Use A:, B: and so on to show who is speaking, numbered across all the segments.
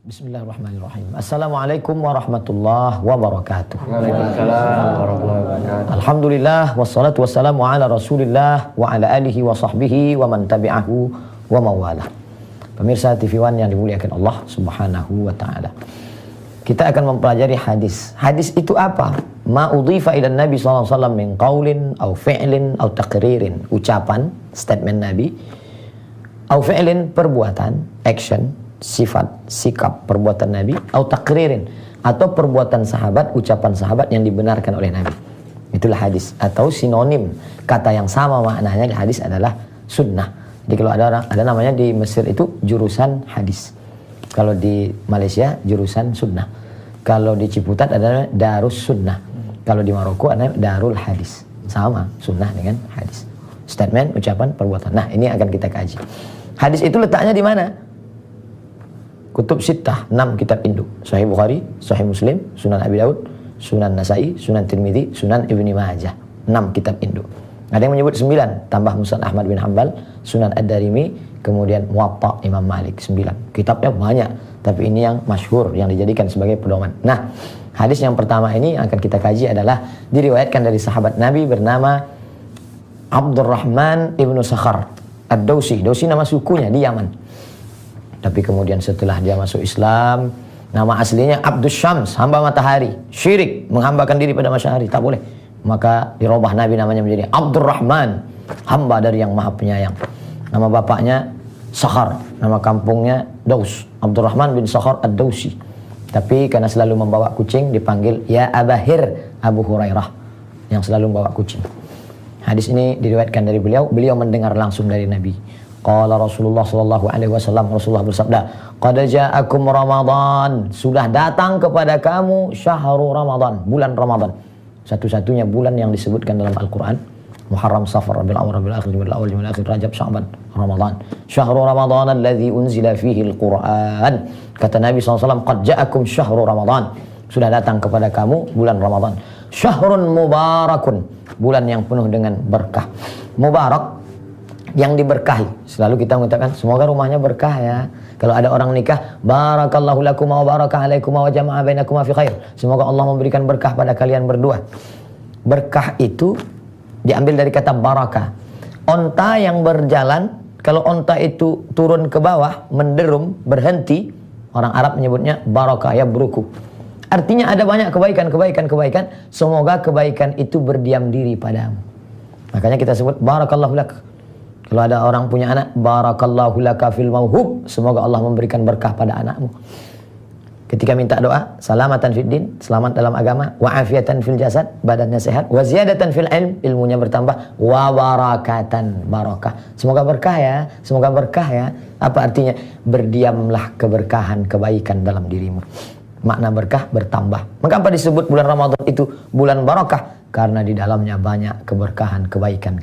A: Bismillahirrahmanirrahim. Assalamualaikum warahmatullahi wabarakatuh.
B: Waalaikumsalam warahmatullahi wabarakatuh.
A: Alhamdulillah wassalatu wassalamu ala Rasulillah wa ala alihi wa sahbihi wa man tabi'ahu wa mawalah. Pemirsa TV One yang dimuliakan Allah Subhanahu wa taala. Kita akan mempelajari hadis. Hadis itu apa? Ma udhifa ila Nabi sallallahu alaihi wasallam min qaulin au fi'lin au taqririn. Ucapan, statement Nabi. Au fi'lin, perbuatan, action, sifat, sikap, perbuatan Nabi, atau takririn, atau perbuatan sahabat, ucapan sahabat yang dibenarkan oleh Nabi. Itulah hadis, atau sinonim kata yang sama maknanya di hadis adalah sunnah. Jadi kalau ada namanya di Mesir itu jurusan hadis, kalau di Malaysia jurusan sunnah, kalau di Ciputat ada darus sunnah, kalau di Maroko ada darul hadis. Sama, sunnah dengan hadis, statement, ucapan, perbuatan. Nah, ini akan kita kaji. Hadis itu letaknya di mana? Kutub Sittah, 6 kitab induk. Sahih Bukhari, Sahih Muslim, Sunan Abi Daud, Sunan Nasai, Sunan Tirmidzi, Sunan Ibni Majah. 6 kitab induk. Ada yang menyebut 9, tambah Musnad Ahmad bin Hanbal, Sunan Ad-Darimi, kemudian Muwatta Imam Malik, 9. Kitabnya banyak, tapi ini yang masyhur, yang dijadikan sebagai pedoman. Nah, hadis yang pertama ini akan kita kaji adalah diriwayatkan dari sahabat Nabi bernama Abdurrahman ibnu Sakhar Ad-Dausi. Dausi nama sukunya di Yaman. Tapi kemudian setelah dia masuk Islam, nama aslinya Abdus Syams, hamba matahari. Syirik, menghambakan diri pada matahari, tak boleh. Maka dirubah Nabi namanya menjadi Abdurrahman, hamba dari yang maha penyayang. Nama bapaknya Sakhar, nama kampungnya Daus. Abdurrahman bin Sakhar Ad-Dausi. Tapi karena selalu membawa kucing dipanggil Ya Abahir Abu Hurairah, yang selalu membawa kucing. Hadis ini diriwayatkan dari beliau mendengar langsung dari Nabi. Qala Rasulullah sallallahu alaihi wasallam, Rasulullah bersabda, "Qad ja'akum Ramadan." Sudah datang kepada kamu syahrul Ramadan, bulan Ramadan. Satu-satunya bulan yang disebutkan dalam Al-Qur'an. Muharram, Safar, Rabiul Awwal, Rabiul Akhir, Rabiul Awwal, Rabiul Akhir, Rajab, Sya'ban, Ramadan. Syahrul Ramadan alladzi unzila fihi al-Qur'an. Kata Nabi SAW, "Qad ja'akum syahrul Ramadan." Sudah datang kepada kamu bulan Ramadan. Syahrun mubarakun, bulan yang penuh dengan berkah. Mubarak, yang diberkahi. Selalu kita mengatakan semoga rumahnya berkah ya. Kalau ada orang nikah, barakallahu lakum wa baraka alaikum wa jama'a bainakum fi khair. Semoga Allah memberikan berkah pada kalian berdua. Berkah itu diambil dari kata baraka. Onta yang berjalan, kalau onta itu turun ke bawah, menderum, berhenti, orang Arab menyebutnya baraka, ya beruku. Artinya ada banyak kebaikan, semoga kebaikan itu berdiam diri padamu. Makanya kita sebut barakallahu lak. Kalau ada orang punya anak, barakallahu laka fil mauhub, semoga Allah memberikan berkah pada anakmu. Ketika minta doa, salamatan fid din, selamat dalam agama, wa afiatan fil jasad, badannya sehat, wa ziyadatan fil ilm, ilmunya bertambah, wa barakatan, barakah. Semoga berkah ya. Apa artinya? Berdiamlah keberkahan, kebaikan dalam dirimu. Makna berkah bertambah. Maka apa disebut bulan Ramadan itu bulan barakah? Karena di dalamnya banyak keberkahan, kebaikan.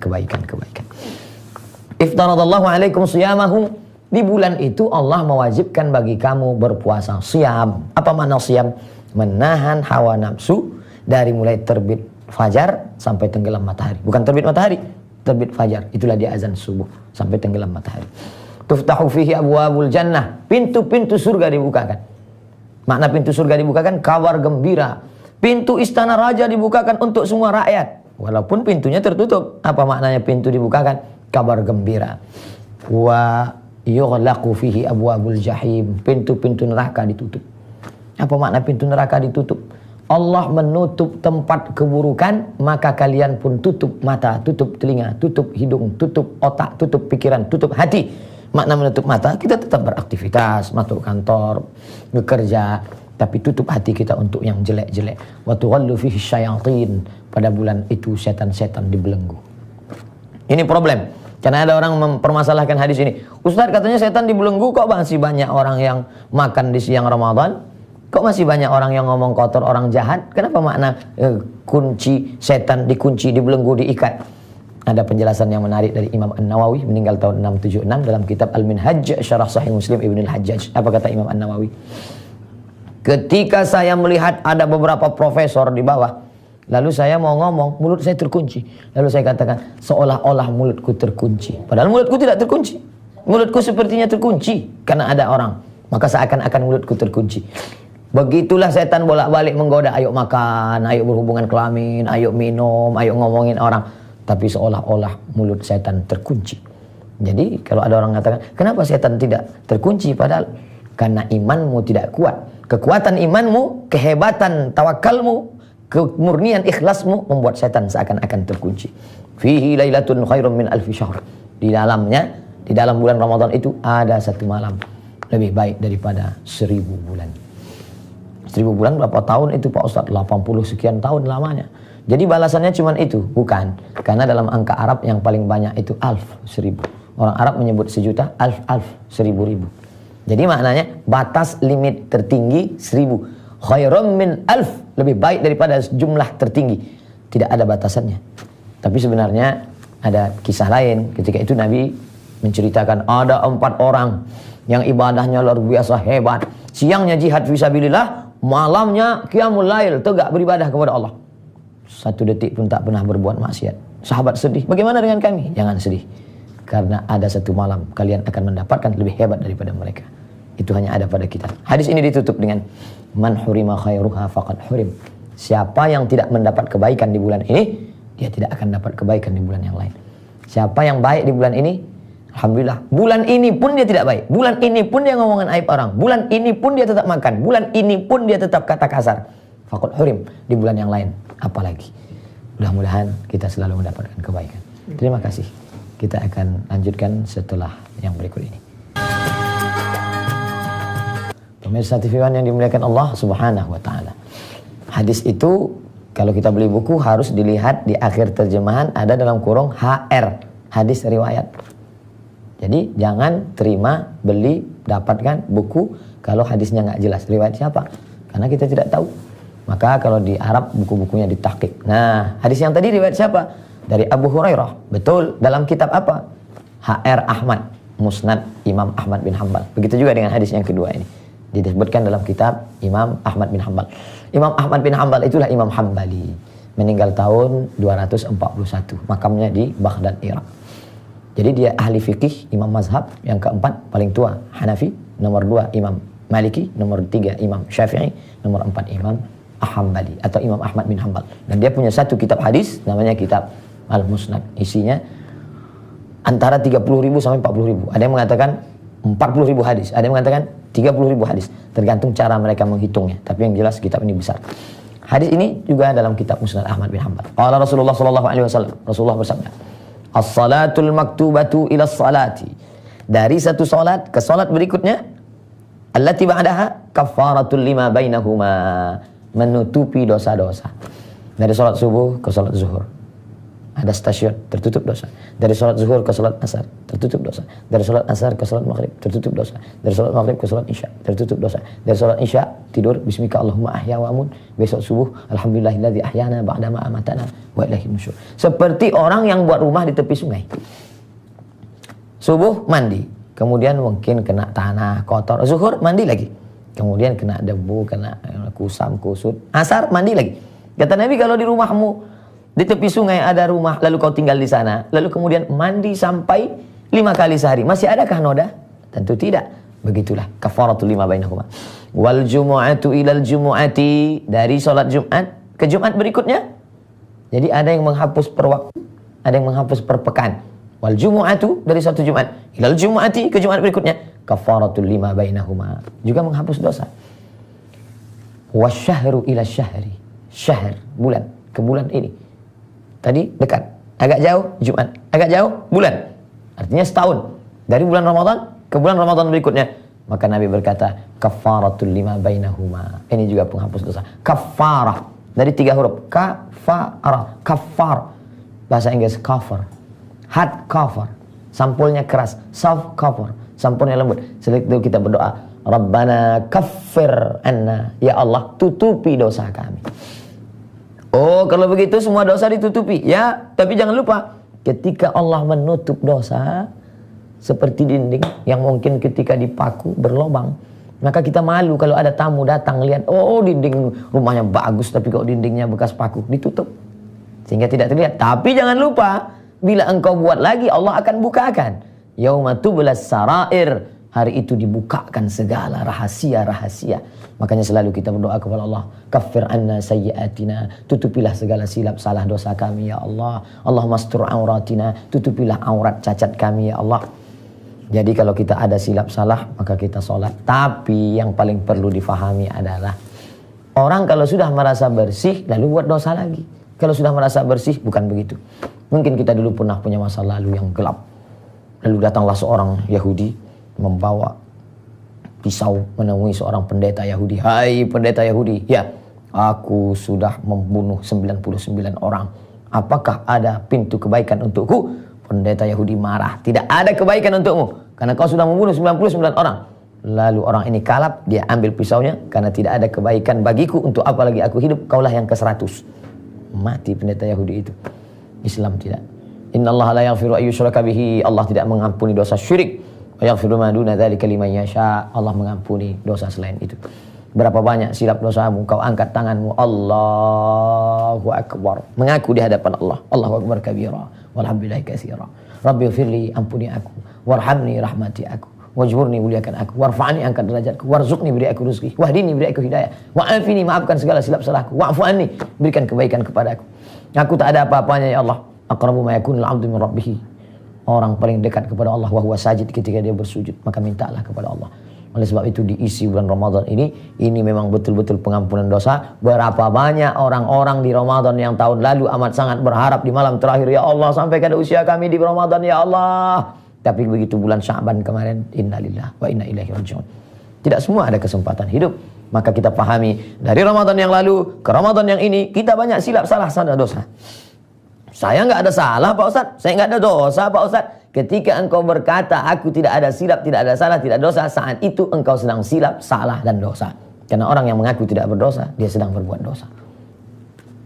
A: Iftaradallahu alaikum siyamahu. Di bulan itu Allah mewajibkan bagi kamu berpuasa. Siyam. Apa makna siyam? Menahan hawa nafsu dari mulai terbit fajar sampai tenggelam matahari. Bukan terbit matahari, terbit fajar. Itulah dia azan subuh sampai tenggelam matahari. Tuftahu fihi abwabul jannah. Pintu-pintu surga dibukakan. Makna pintu surga dibukakan, kabar gembira. Pintu istana raja dibukakan untuk semua rakyat. Walaupun pintunya tertutup. Apa maknanya pintu dibukakan? Kabar gembira. Wa yughlaqu fihi abwabul jahim. Pintu-pintu neraka ditutup. Apa makna pintu neraka ditutup? Allah menutup tempat keburukan, maka kalian pun tutup mata, tutup telinga, tutup hidung, tutup otak, tutup pikiran, tutup hati. Makna menutup mata, kita tetap beraktivitas, masuk kantor, bekerja, tapi tutup hati kita untuk yang jelek-jelek. Wa tughallu fihi syayatin. Pada bulan itu setan-setan dibelenggu. Ini problem. Karena ada orang mempermasalahkan hadis ini. Ustaz, katanya setan dibelenggu, kok masih banyak orang yang makan di siang Ramadan? Kok masih banyak orang yang ngomong kotor, orang jahat? Kenapa makna kunci setan dikunci, dibelenggu, diikat? Ada penjelasan yang menarik dari Imam An-Nawawi, meninggal tahun 676, dalam kitab Al-Minhaj Syarah Sahih Muslim Ibnul Hajjaj. Apa kata Imam An-Nawawi? Ketika saya melihat ada beberapa profesor di bawah, lalu saya mau ngomong, mulut saya terkunci. Lalu saya katakan, seolah-olah mulutku terkunci. Padahal mulutku tidak terkunci. Mulutku sepertinya terkunci karena ada orang Maka seakan-akan mulutku terkunci. Begitulah setan bolak-balik menggoda, ayo makan, ayo berhubungan kelamin, ayo minum, ayo ngomongin orang. Tapi seolah-olah mulut setan terkunci. Jadi kalau ada orang mengatakan, kenapa setan tidak terkunci? Padahal karena imanmu tidak kuat. Kekuatan imanmu, kehebatan tawakalmu, kemurnian ikhlasmu membuat setan seakan-akan terkunci. Fihi lailatun khairum min alfi syahr. Di dalamnya, di dalam bulan Ramadan itu ada satu malam lebih baik daripada 1000 bulan. 1000 bulan berapa tahun itu Pak Ustadz? 80 sekian tahun lamanya. Jadi balasannya cuma itu? Bukan. Karena dalam angka Arab yang paling banyak itu alf, 1000. Orang Arab menyebut sejuta, alf, 1000. Jadi maknanya batas limit tertinggi 1000. Khairum min alf, lebih baik daripada jumlah tertinggi. Tidak ada batasannya. Tapi sebenarnya ada kisah lain. Ketika itu Nabi menceritakan ada 4 orang yang ibadahnya luar biasa hebat. Siangnya jihad fisabilillah, malamnya qiyamul lail, tegak beribadah kepada Allah. 1 detik pun tak pernah berbuat maksiat. Sahabat sedih. Bagaimana dengan kami? Jangan sedih. Karena ada satu malam kalian akan mendapatkan lebih hebat daripada mereka. Itu hanya ada pada kita. Hadis ini ditutup dengan man hurima khairuha faqad hurim. Siapa yang tidak mendapat kebaikan di bulan ini, dia tidak akan dapat kebaikan di bulan yang lain. Siapa yang baik di bulan ini, alhamdulillah. Bulan ini pun dia tidak baik. Bulan ini pun dia ngomongin aib orang. Bulan ini pun dia tetap makan. Bulan ini pun dia tetap kata kasar. Faqad hurim. Di bulan yang lain apalagi. Mudah-mudahan kita selalu mendapatkan kebaikan. Terima kasih. Kita akan lanjutkan setelah yang berikut ini. Pemirsa TV One yang dimuliakan Allah Subhanahu wa taala. Hadis itu kalau kita beli buku harus dilihat di akhir terjemahan ada dalam kurung HR, hadis riwayat. Jadi jangan terima, beli, dapatkan buku kalau hadisnya nggak jelas. Riwayat siapa? Karena kita tidak tahu. Maka kalau di Arab buku-bukunya ditahqiq. Nah, hadis yang tadi riwayat siapa? Dari Abu Hurairah. Betul, dalam kitab apa? HR Ahmad, Musnad Imam Ahmad bin Hanbal. Begitu juga dengan hadis yang kedua ini. Disebutkan dalam kitab Imam Ahmad bin Hanbal. Imam Ahmad bin Hanbal itulah Imam Hambali. Meninggal tahun 241. Makamnya di Baghdad, Irak. Jadi dia ahli fikih, imam mazhab. Yang keempat, paling tua, Hanafi. Nomor 2, Imam Maliki. Nomor 3, Imam Syafi'i. Nomor 4, Imam Hambali atau Imam Ahmad bin Hanbal. Dan dia punya satu kitab hadis, namanya kitab Al-Musnad. Isinya antara 30.000 sampai 40.000. Ada yang mengatakan 40.000 hadis. Ada yang mengatakan 30.000 hadis. Tergantung cara mereka menghitungnya. Tapi yang jelas kitab ini besar. Hadis ini juga dalam kitab Musnad Ahmad bin Hanbal. Qala Rasulullah sallallahu alaihi wasallam. Rasulullah bersabda, "As-salatul maktubatu ila as-salati." Dari satu salat ke salat berikutnya, allati ba'daha kafaratul lima bainahuma. Menutupi dosa-dosa. Dari salat subuh ke salat zuhur ada stasiun, tertutup dosa. Dari salat zuhur ke salat asar, tertutup dosa. Dari salat asar ke salat maghrib, tertutup dosa. Dari salat maghrib ke salat isya, tertutup dosa. Dari salat isya tidur, bismika Allahumma ahya wa amut. Besok subuh, alhamdulillahilladzi ahyana ba'dama amatana wa ilaihi nusyur. Seperti orang yang buat rumah di tepi sungai. Subuh mandi, kemudian mungkin kena tanah kotor. Zuhur mandi lagi, kemudian kena debu, kena kusam, kusut. Asar mandi lagi. Kata Nabi, kalau di rumahmu di tepi sungai ada rumah, lalu kau tinggal di sana, lalu kemudian mandi sampai 5 kali sehari, masih adakah noda? Tentu tidak. Begitulah kafaratul lima bainahuma. Wal jumu'atu ilal jumu'ati. Dari salat Jumat ke Jumat berikutnya. Jadi ada yang menghapus per waktu, ada yang menghapus per pekan. Wal jumu'atu dari satu Jumat ilal jumu'ati ke Jumat berikutnya. Kafaratul lima bainahuma. Juga menghapus dosa. Wasyahru ila syahri. Syahr, bulan, ke bulan ini. Tadi dekat, agak jauh Jumat, agak jauh bulan. Artinya setahun. Dari bulan Ramadan ke bulan Ramadan berikutnya. Maka Nabi berkata, kafaratul lima bainahuma. Ini juga penghapus dosa. Kafarah. Dari 3 huruf. Kafarah. Kafar. Bahasa Inggris cover. Hard cover. Sampulnya keras. Soft cover. Sampulnya lembut. Setelah itu kita berdoa, Rabbana kaffir anna. Ya Allah, tutupi dosa kami. Oh, kalau begitu semua dosa ditutupi. Ya, tapi jangan lupa, ketika Allah menutup dosa, seperti dinding yang mungkin ketika dipaku berlobang, maka kita malu kalau ada tamu datang lihat, oh dinding rumahnya bagus, tapi kok dindingnya bekas paku, ditutup. Sehingga tidak terlihat. Tapi jangan lupa, bila engkau buat lagi, Allah akan bukakan. Yauma tublas sarair. Hari itu dibukakan segala rahasia-rahasia. Makanya selalu kita berdoa kepada Allah, kaffir anna sayyiatina, tutupilah segala silap salah dosa kami ya Allah. Allahumma astur auratina, tutupilah aurat cacat kami ya Allah. Jadi kalau kita ada silap salah, maka kita sholat. Tapi yang paling perlu difahami adalah, orang kalau sudah merasa bersih, lalu buat dosa lagi. Kalau sudah merasa bersih, bukan begitu. Mungkin kita dulu pernah punya masa lalu yang gelap. Lalu datanglah seorang Yahudi, membawa pisau menemui seorang pendeta Yahudi. Hai pendeta Yahudi, ya, aku sudah membunuh 99 orang. Apakah ada pintu kebaikan untukku? Pendeta Yahudi marah. Tidak ada kebaikan untukmu, karena kau sudah membunuh 99 orang. Lalu orang ini kalap, dia ambil pisaunya, karena tidak ada kebaikan bagiku, untuk apa lagi aku hidup? Kaulah yang ke-100. Mati pendeta Yahudi itu. Islam tidak. Innallaha la yaghfiru an yushraka bihi. Allah tidak mengampuni dosa syirik. Wa yaghfiru ma duna dzalika liman yasha. Allah mengampuni dosa selain itu. Berapa banyak silap dosamu, kau angkat tanganmu, Allahu Akbar, mengaku di hadapan Allah. Allahu Akbar kabira, walhamdulillahi katsira. Rabbi firli, ampuni aku, warhamni, rahmati aku, wajburni, muliakan aku, warfa'ni, angkat derajatku, warzuqni, beri aku rezeki, wahdini, beri aku hidayah, wa'afini, maafkan segala silap salahku, wa'fu anni, berikan kebaikan kepadaku. Aku tak ada apa-apanya ya Allah. Aqrabu ma yakunul 'abdu min rabbih. Orang paling dekat kepada Allah wa huwa sajid, ketika dia bersujud, maka mintalah kepada Allah. Oleh sebab itu diisi bulan Ramadan ini memang betul-betul pengampunan dosa. Berapa banyak orang-orang di Ramadan yang tahun lalu amat sangat berharap di malam terakhir, ya Allah sampaikan usia kami di Ramadan ya Allah. Tapi begitu bulan Sya'ban kemarin, innalillahi wa inna ilaihi raji'un. Tidak semua ada kesempatan hidup. Maka kita pahami dari Ramadan yang lalu ke Ramadan yang ini, kita banyak silap salah dosa. Saya nggak ada salah Pak Ustadz, saya nggak ada dosa Pak Ustadz. Ketika engkau berkata aku tidak ada silap, tidak ada salah, tidak dosa, saat itu engkau sedang silap, salah dan dosa. Karena orang yang mengaku tidak berdosa, dia sedang berbuat dosa.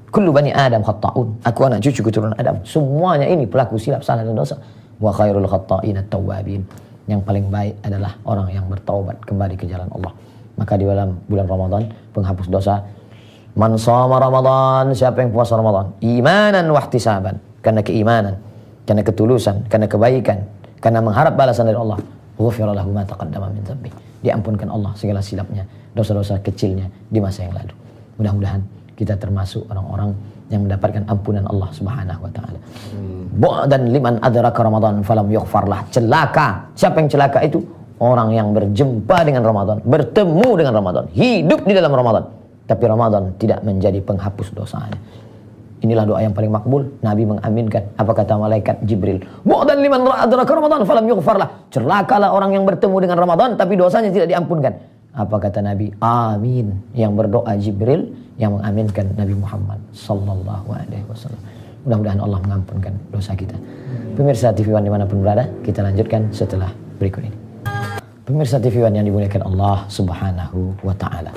A: Kullu bani Adam khatta'un. Aku anak cucu keturunan Adam, semuanya ini pelaku silap, salah dan dosa. Wa khairul khatta'in at-tawwabin. Yang paling baik adalah orang yang bertaubat kembali ke jalan Allah. Maka di dalam bulan Ramadan, penghapus dosa. Man shoma Ramadan, siapa yang puasa Ramadan, imanan wa ihtisaban, karena keimanan, karena ketulusan, karena kebaikan, karena mengharap balasan dari Allah, ghufira lahu ma taqaddama min dzambi, diampunkan Allah segala silapnya, dosa-dosa kecilnya di masa yang lalu. Mudah-mudahan kita termasuk orang-orang yang mendapatkan ampunan Allah Subhanahu wa taala. Bu'dan liman adraka Ramadan falam yughfar lah. Celaka. Siapa yang celaka itu? Orang yang berjumpa dengan Ramadan, bertemu dengan Ramadan, hidup di dalam Ramadan, tapi Ramadan tidak menjadi penghapus dosanya. Inilah doa yang paling makbul. Nabi mengaminkan. Apa kata malaikat Jibril? Bu'dan liman adraka Ramadan falam yughfar lah. Celakalah orang yang bertemu dengan Ramadan tapi dosanya tidak diampunkan. Apa kata Nabi? Amin. Yang berdoa Jibril, yang mengaminkan Nabi Muhammad sallallahu alaihi wasallam. Mudah-mudahan Allah mengampunkan dosa kita. Pemirsa TV One dimanapun berada, kita lanjutkan setelah berikut ini. Pemirsa TV One yang dimuliakan Allah Subhanahu wa taala.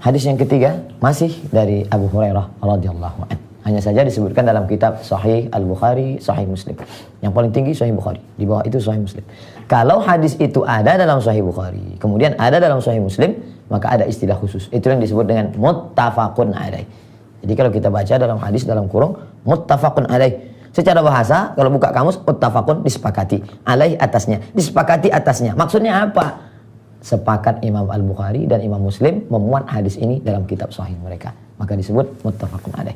A: Hadis yang ketiga masih dari Abu Hurairah radhiyallahu anhu. Hanya saja disebutkan dalam kitab Sahih Al-Bukhari, Sahih Muslim. Yang paling tinggi Sahih Bukhari, di bawah itu Sahih Muslim. Kalau hadis itu ada dalam Sahih Bukhari, kemudian ada dalam Sahih Muslim, maka ada istilah khusus. Itu yang disebut dengan muttafaqun alaih. Jadi kalau kita baca dalam hadis dalam kurung muttafaqun alaih. Secara bahasa kalau buka kamus, muttafaqun disepakati, alaih atasnya, disepakati atasnya. Maksudnya apa? Sepakat Imam Al-Bukhari dan Imam Muslim memuat hadis ini dalam kitab sahih mereka. Maka disebut muttafaqun alaih.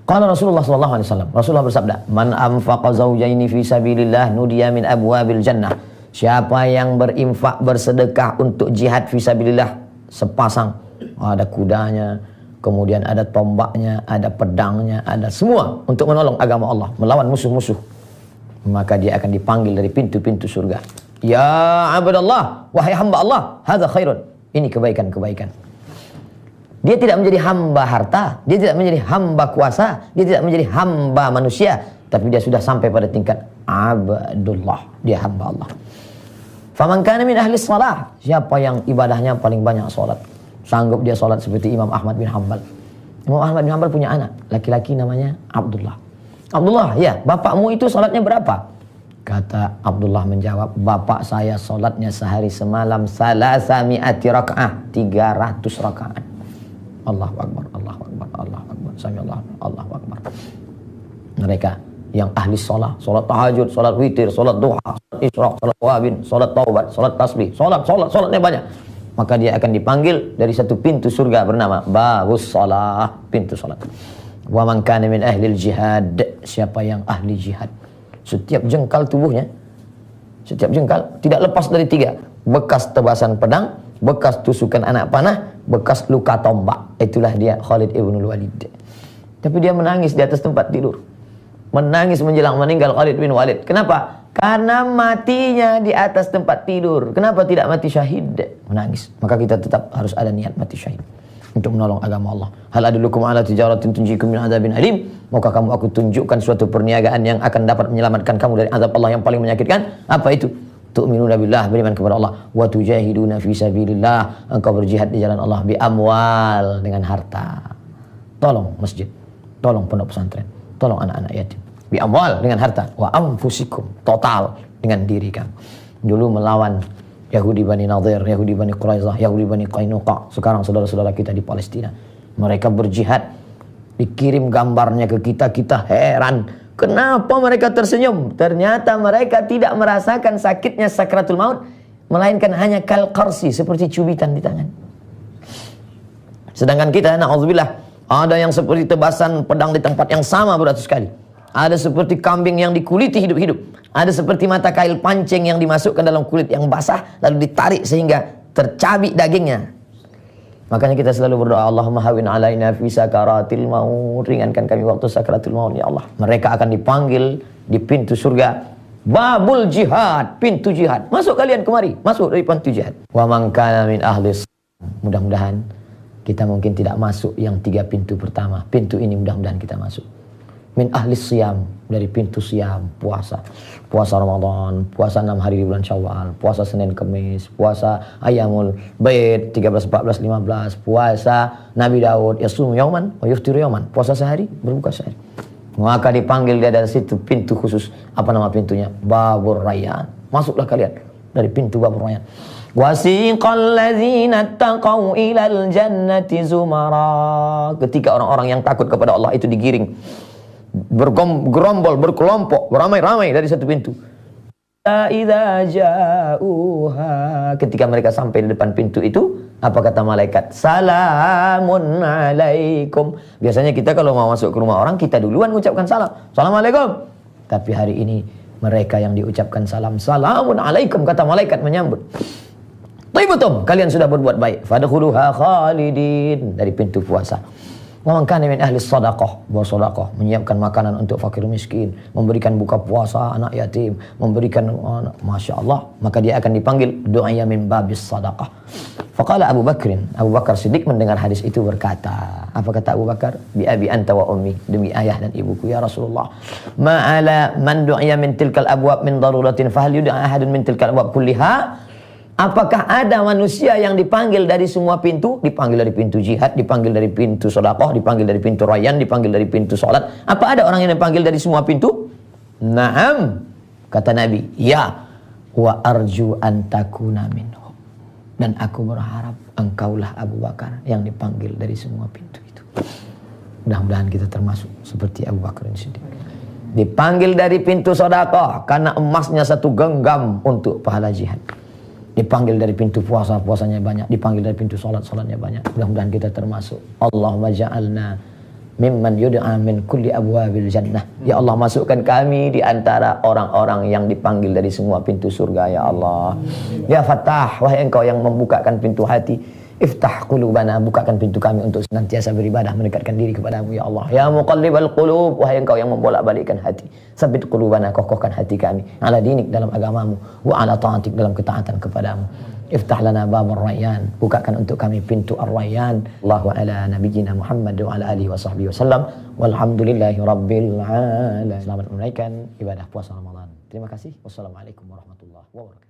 A: Qala Rasulullah sallallahu alaihi wasallam. Rasulullah bersabda, "Man anfaqa zawjaini fi sabilillah nudiya min abwabil jannah." Siapa yang berinfak, bersedekah untuk jihad fi sabilillah, sepasang, ada kudanya, kemudian ada tombaknya, ada pedangnya, ada semua untuk menolong agama Allah, melawan musuh-musuh, maka dia akan dipanggil dari pintu-pintu surga. Ya abdallah, wahai hamba Allah, hadza khairun. Ini kebaikan-kebaikan. Dia tidak menjadi hamba harta, dia tidak menjadi hamba kuasa, dia tidak menjadi hamba manusia, tapi dia sudah sampai pada tingkat abdullah, dia hamba Allah. Faman kana min ahli shalah, siapa yang ibadahnya paling banyak salat, sanggup dia salat seperti Imam Ahmad bin Hanbal. Imam Ahmad bin Hanbal punya anak, laki-laki namanya Abdullah. Abdullah, ya, bapakmu itu salatnya berapa? Kata Abdullah menjawab, bapak saya salatnya sehari semalam salasami'ati raka'ah, 300 rakaat. Allahu Akbar, Allahu Akbar, Allahu Akbar, sami Allah, Allahu Akbar. Mereka yang ahli sholat tahajud, sholat witir, sholat duha, sholat isyraq, sholat wabin, sholat taubat, sholat tasbih, sholatnya banyak, maka dia akan dipanggil dari satu pintu surga bernama babus shalah, pintu sholat. Wa man kana min ahli jihad, siapa yang ahli jihad, setiap jengkal tubuhnya, setiap jengkal tidak lepas dari 3, bekas tebasan pedang, bekas tusukan anak panah, bekas luka tombak. Itulah dia Khalid ibn Walid. Tapi dia menangis di atas tempat tidur, menangis menjelang meninggal Khalid bin Walid. Kenapa? Karena matinya di atas tempat tidur. Kenapa tidak mati syahid? Menangis. Maka kita tetap harus ada niat mati syahid untuk menolong agama Allah. Hal adullukum ala tijaratin tunjikum min adzabin alim. Maukah kamu aku tunjukkan suatu perniagaan yang akan dapat menyelamatkan kamu dari azab Allah yang paling menyakitkan? Apa itu? Tu'minuna billah, beriman kepada Allah, wa tujahiduna fi sabilillah, engkau berjihad di jalan Allah, bi amwal, dengan harta. Tolong masjid, tolong pondok pesantren, tolong anak-anak yatim. Bi amwal, dengan harta, wa anfusikum, total dengan diri kamu. Dulu melawan Yahudi Bani Nadir, Yahudi Bani Quraizah, Yahudi Bani Qainuqa. Sekarang saudara-saudara kita di Palestina, mereka berjihad. Dikirim gambarnya ke kita, kita heran. Kenapa mereka tersenyum? Ternyata mereka tidak merasakan sakitnya sakratul maut, melainkan hanya kal qarsi, seperti cubitan di tangan. Sedangkan kita, na'udzubillah, ada yang seperti tebasan pedang di tempat yang sama beratus kali. Ada seperti kambing yang dikuliti hidup-hidup. Ada seperti mata kail pancing yang dimasukkan dalam kulit yang basah, lalu ditarik sehingga tercabik dagingnya. Makanya kita selalu berdoa, Allahumma hawin alaina fi sakaratil maut, ringankan kami waktu sakaratul maut ya Allah. Mereka akan dipanggil di pintu surga, babul jihad, pintu jihad. Masuk kalian kemari, masuk dari pintu jihad. Wa man kana min ahlis, mudah-mudahan kita mungkin tidak masuk yang 3 pintu pertama. Pintu ini mudah-mudahan kita masuk. Min ahlis siyam, dari pintu siyam, puasa. Puasa Ramadan, puasa 6 hari di bulan Syawal, puasa Senin Kemis, puasa Ayyamul Bait 13, 14, 15, puasa Nabi Daud, yasumu yauman wa yuftiru yauman, puasa sehari, berbuka sehari. Maka dipanggil dia dari situ pintu khusus. Apa nama pintunya? Babur Rayyan. Masuklah kalian dari pintu Babur Rayyan. Wasiqal ladzina taqaw ilal jannati zumara. Ketika orang-orang yang takut kepada Allah itu digiring, bergerombol, berkelompok, beramai-ramai dari satu pintu. Idza ja'uha, ketika mereka sampai di depan pintu itu, apa kata malaikat? Salamun alaikum. Biasanya kita kalau mau masuk ke rumah orang, kita duluan mengucapkan salam. Assalamualaikum. Tapi hari ini mereka yang diucapkan salam. Salamun alaikum, kata malaikat menyambut. Taibutum, kalian sudah berbuat baik. Fadkhuluha khalidin, dari pintu puasa. Wa man kana min ahli shadaqah, bersedekah, menyiapkan makanan untuk fakir miskin, memberikan buka puasa anak yatim, memberikan Masya Allah, maka dia akan dipanggil du'aya min babis sadaqah. Faqala Abu Bakar Siddiq mendengar hadis itu berkata, apa kata Abu Bakar? Bi abi anta wa ummi, demi ayah dan ibuku ya Rasulullah. Ma'ala man du'aya min tilkal abwab min daruratin fahal yud'a ahadun min tilkal abwab kulliha. Apakah ada manusia yang dipanggil dari semua pintu? Dipanggil dari pintu jihad, dipanggil dari pintu sedekah, dipanggil dari pintu rayyan, dipanggil dari pintu salat. Apa ada orang yang dipanggil dari semua pintu? Naam, kata Nabi. Ya, wa arju an takuna minhum. Dan aku berharap engkaulah Abu Bakar yang dipanggil dari semua pintu itu. Mudah-mudahan kita termasuk seperti Abu Bakar Siddiq. Dipanggil dari pintu sedekah karena emasnya 1 genggam untuk pahala jihad. Dipanggil dari pintu puasa, puasanya banyak. Dipanggil dari pintu salat, salatnya banyak. Mudah-mudahan kita termasuk. Allahumma ja'alna mimman yud'a min kulli abwabil jannah. Ya Allah, masukkan kami di antara orang-orang yang dipanggil dari semua pintu surga ya Allah. Ya Fattah, wahai engkau yang membukakan pintu hati, iftah qulubana, bukakan pintu kami untuk senantiasa beribadah, mendekatkan diri kepadamu ya Allah. Ya muqallibal qulub, wahai engkau yang membolak-balikkan hati, sabit qulubana, kokohkan hati kami ala dinik, dalam agamamu, wa ala ta'atik, dalam ketaatan kepadamu. Iftah lana babur rayyan, bukakan untuk kami pintu ar-rayyan. Allahu ala nabiyyina Muhammad wa ala alihi wa sahbihi wasallam. Walhamdulillahi rabbil alamin. Selamat menunaikan ibadah puasa Ramadan. Terima kasih. Wassalamualaikum warahmatullahi wabarakatuh.